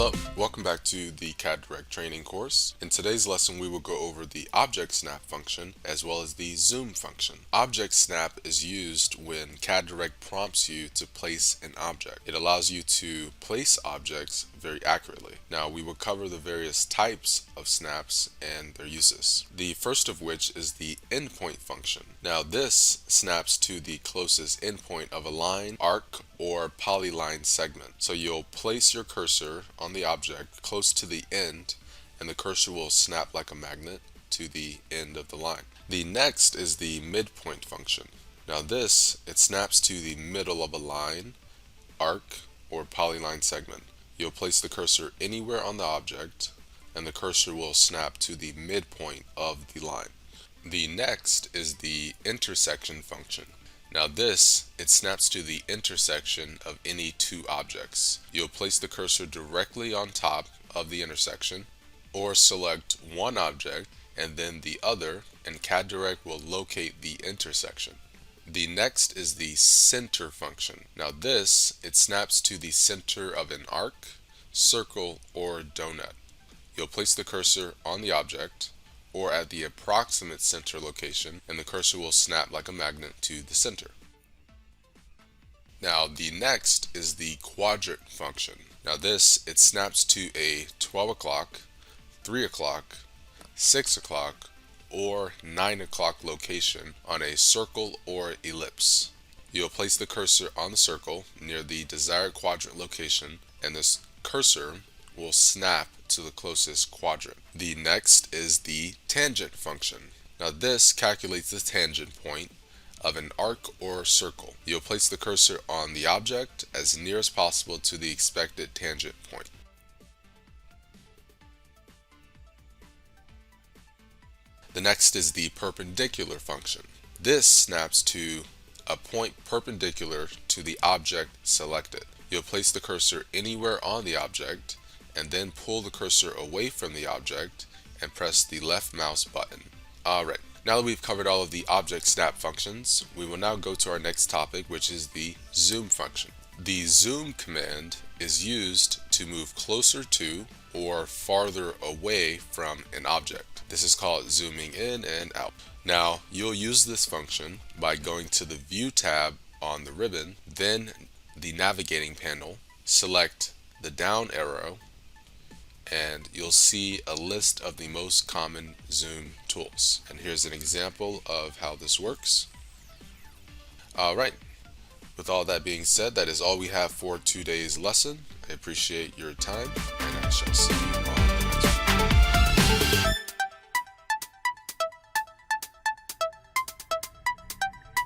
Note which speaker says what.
Speaker 1: Hello, welcome back to the CADirect training course. In today's lesson we will go over the object snap function as well as the zoom function. Object snap is used when CADirect prompts you to place an object. It allows you to place objects very accurately. Now we will cover the various types of snaps and their uses. The first of which is the endpoint function. Now this snaps to the closest endpoint of a line, arc, or polyline segment. So you'll place your cursor on the object close to the end and the cursor will snap like a magnet to the end of the line. The next is the midpoint function. Now it snaps to the middle of a line, arc, or polyline segment. You'll place the cursor anywhere on the object and the cursor will snap to the midpoint of the line. The next is the intersection function. Now it snaps to the intersection of any two objects. You'll place the cursor directly on top of the intersection or select one object and then the other, and CADirect will locate the intersection. The next is the center function. Now it snaps to the center of an arc, circle, or donut. You'll place the cursor on the object or at the approximate center location and the cursor will snap like a magnet to the center. Now the next is the quadrant function. Now it snaps to a 12 o'clock, 3 o'clock, 6 o'clock, or 9 o'clock location on a circle or ellipse. You'll place the cursor on the circle near the desired quadrant location and this cursor will snap to the closest quadrant. The next is the tangent function. Now this calculates the tangent point of an arc or circle. You'll place the cursor on the object as near as possible to the expected tangent point. The next is the perpendicular function. This snaps to a point perpendicular to the object selected. You'll place the cursor anywhere on the object and then pull the cursor away from the object and press the left mouse button. Alright, now that we've covered all of the object snap functions, we will now go to our next topic, which is the zoom function. The zoom command is used to move closer to or farther away from an object. This is called zooming in and out. Now you'll use this function by going to the View tab on the ribbon, then the navigating panel, select the down arrow, and you'll see a list of the most common zoom tools. And here's an example of how this works. Alright, with all that being said, that is all we have for today's lesson. I appreciate your time and I shall see you on